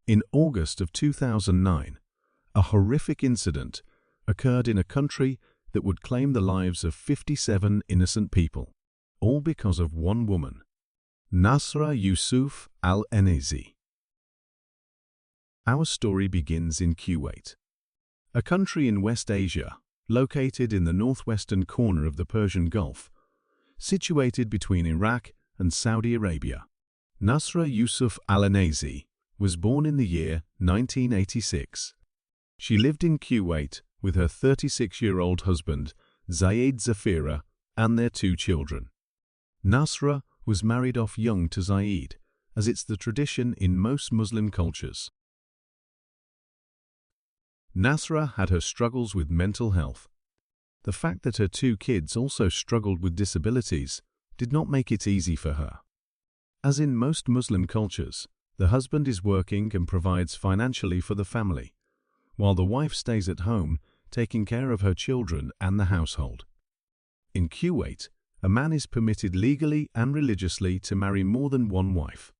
In August of 2009, a horrific incident occurred in a country that would claim the lives of 57 innocent people, all because of one woman, Nasra Yusuf Al-Enazi. Our story begins in Kuwait, a country in West Asia, located in the northwestern corner of the Persian Gulf, situated between Iraq and Saudi Arabia. Nasra Yusuf Al-Enazi was born in the year 1986. She lived in Kuwait with her 36-year-old husband, Zayed Zafira, and their 2 children. Nasra was married off young to Zayed, as it's the tradition in most Muslim cultures. Nasra had her struggles with mental health. The fact that her 2 kids also struggled with disabilities did not make it easy for her. As in most Muslim cultures, the husband is working and provides financially for the family, while the wife stays at home taking care of her children and the household. In Kuwait, a man is permitted legally and religiously to marry more than one wife.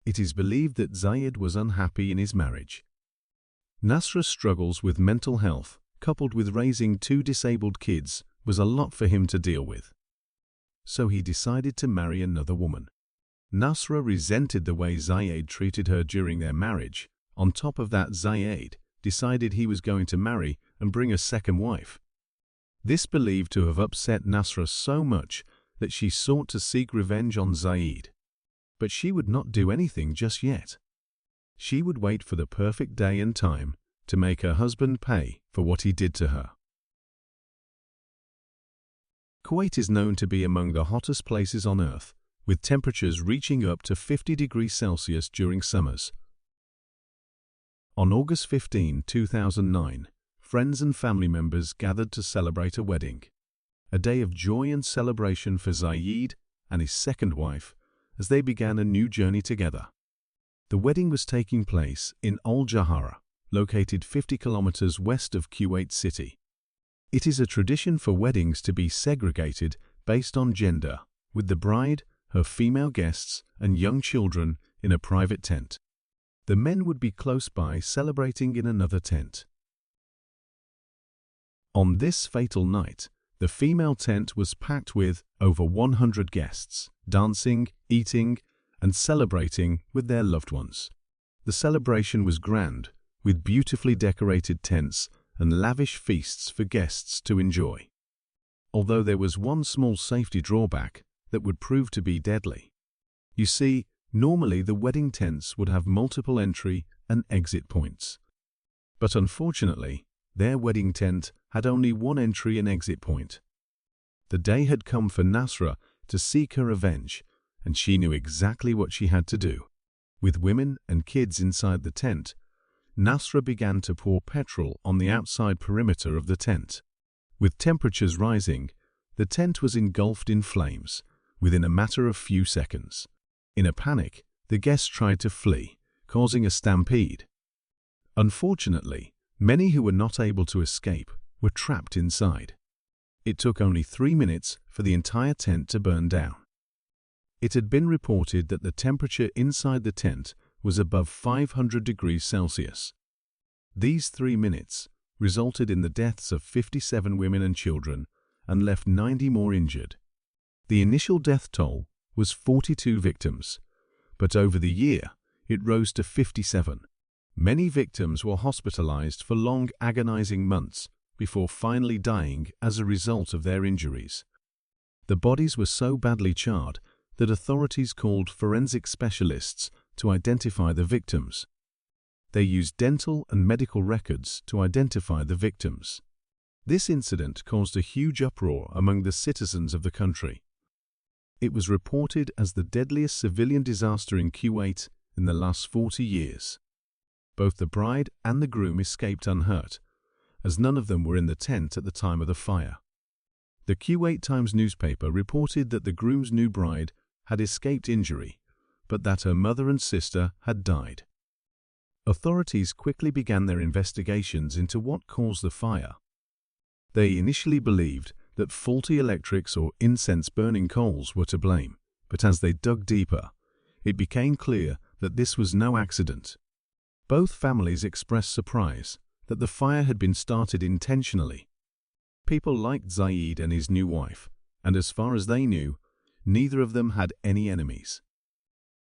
It is believed that Zayed was unhappy in his marriage. Nasra's struggles with mental health, coupled with raising 2 disabled kids, was a lot for him to deal with. So he decided to marry another woman. Nasra resented the way Zayed treated her during their marriage. On top of that, Zayed decided he was going to marry and bring a second wife. This believed to have upset Nasra so much that she sought to seek revenge on Zayed. But she would not do anything just yet. She would wait for the perfect day and time to make her husband pay for what he did to her. Kuwait is known to be among the hottest places on earth, with temperatures reaching up to 50 degrees Celsius during summers. On August 15, 2009, friends and family members gathered to celebrate a wedding, a day of joy and celebration for Zayed and his second wife as they began a new journey together. The wedding was taking place in Al Jahara, located 50 kilometers west of Kuwait City. It is a tradition for weddings to be segregated based on gender, with the bride, her female guests, and young children in a private tent. The men would be close by celebrating in another tent. On this fatal night, the female tent was packed with over 100 guests, dancing, eating, and celebrating with their loved ones. The celebration was grand, with beautifully decorated tents and lavish feasts for guests to enjoy. Although there was one small safety drawback that would prove to be deadly. You see, normally the wedding tents would have multiple entry and exit points. But unfortunately, their wedding tent had only one entry and exit point. The day had come for Nasra to seek her revenge, and she knew exactly what she had to do. With women and kids inside the tent, Nasra began to pour petrol on the outside perimeter of the tent. With temperatures rising, the tent was engulfed in flames within a matter of few seconds. In a panic, the guests tried to flee, causing a stampede. Unfortunately, many who were not able to escape were trapped inside. It took only 3 minutes for the entire tent to burn down. It had been reported that the temperature inside the tent was above 500 degrees Celsius. These 3 minutes resulted in the deaths of 57 women and children and left 90 more injured. The initial death toll was 42 victims, but over the year it rose to 57. Many victims were hospitalized for long, agonizing months before finally dying as a result of their injuries. The bodies were so badly charred that authorities called forensic specialists to identify the victims. They used dental and medical records to identify the victims. This incident caused a huge uproar among the citizens of the country. It was reported as the deadliest civilian disaster in Kuwait in the last 40 years. Both the bride and the groom escaped unhurt, as none of them were in the tent at the time of the fire. The Kuwait Times newspaper reported that the groom's new bride had escaped injury, but that her mother and sister had died. Authorities quickly began their investigations into what caused the fire. They initially believed that faulty electrics or incense-burning coals were to blame, but as they dug deeper, it became clear that this was no accident. Both families expressed surprise that the fire had been started intentionally. People liked Zaid and his new wife, and as far as they knew, neither of them had any enemies.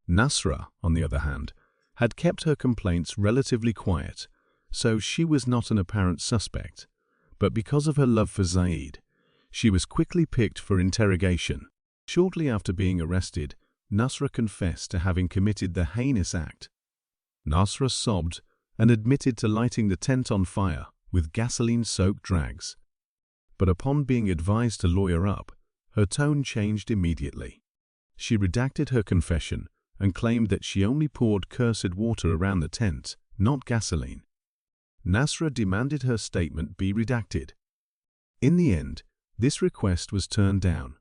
Nasra, on the other hand, had kept her complaints relatively quiet, so she was not an apparent suspect. But because of her love for Zaid, she was quickly picked for interrogation. Shortly after being arrested, Nasra confessed to having committed the heinous act. Nasra sobbed and admitted to lighting the tent on fire with gasoline-soaked drags. But upon being advised to lawyer up, her tone changed immediately. She redacted her confession and claimed that she only poured cursed water around the tent, not gasoline. Nasra demanded her statement be redacted. In the end, this request was turned down,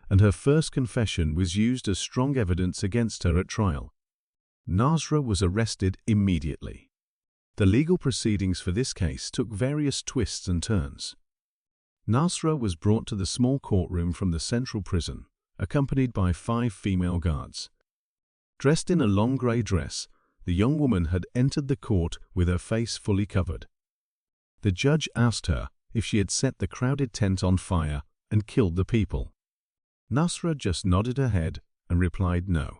and her first confession was used as strong evidence against her at trial. Nasra was arrested immediately. The legal proceedings for this case took various twists and turns. Nasra was brought to the small courtroom from the central prison, accompanied by 5 female guards. Dressed in a long grey dress, the young woman had entered the court with her face fully covered. The judge asked her if she had set the crowded tent on fire and killed the people. Nasra just nodded her head and replied no.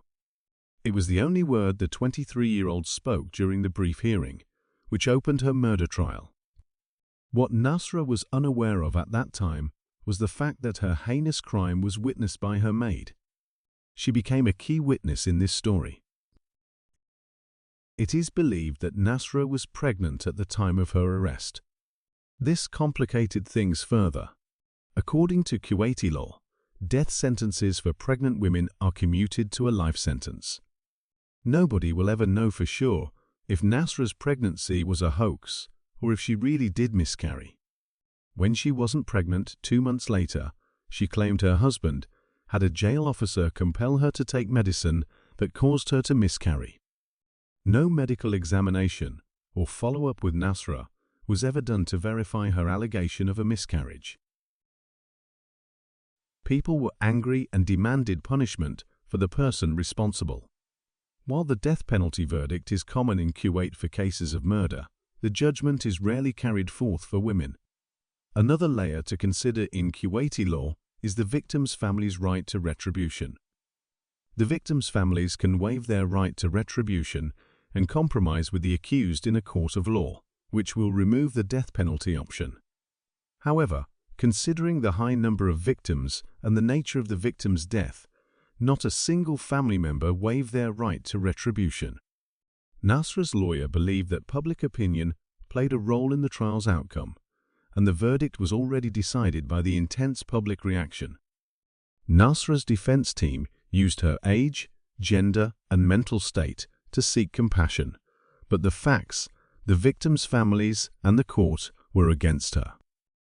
It was the only word the 23-year-old spoke during the brief hearing, which opened her murder trial. What Nasra was unaware of at that time was the fact that her heinous crime was witnessed by her maid. She became a key witness in this story. It is believed that Nasra was pregnant at the time of her arrest. This complicated things further. According to Kuwaiti law, death sentences for pregnant women are commuted to a life sentence. Nobody will ever know for sure if Nasra's pregnancy was a hoax or if she really did miscarry. When she wasn't pregnant 2 months later, she claimed her husband had a jail officer compel her to take medicine that caused her to miscarry. No medical examination or follow-up with Nasra was ever done to verify her allegation of a miscarriage. People were angry and demanded punishment for the person responsible. While the death penalty verdict is common in Kuwait for cases of murder, the judgment is rarely carried forth for women. Another layer to consider in Kuwaiti law is the victim's family's right to retribution. The victim's families can waive their right to retribution and compromise with the accused in a court of law, which will remove the death penalty option. However, considering the high number of victims and the nature of the victim's death, not a single family member waived their right to retribution. Nasra's lawyer believed that public opinion played a role in the trial's outcome, and the verdict was already decided by the intense public reaction. Nasra's defense team used her age, gender, and mental state to seek compassion, but the facts, the victims' families, and the court were against her.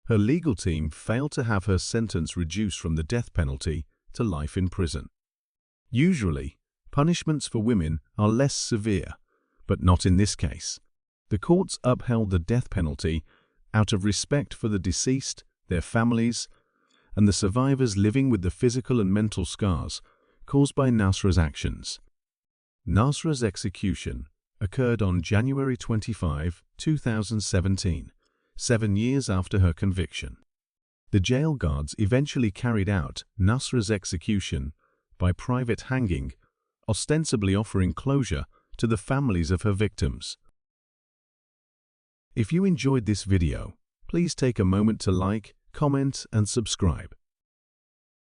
Her legal team failed to have her sentence reduced from the death penalty to life in prison. Usually, punishments for women are less severe, but not in this case. The courts upheld the death penalty out of respect for the deceased, their families, and the survivors living with the physical and mental scars caused by Nasra's actions. Nasra's execution occurred on January 25, 2017, 7 years after her conviction. The jail guards eventually carried out Nasra's execution by private hanging, ostensibly offering closure to the families of her victims. If you enjoyed this video, please take a moment to like, comment, and subscribe.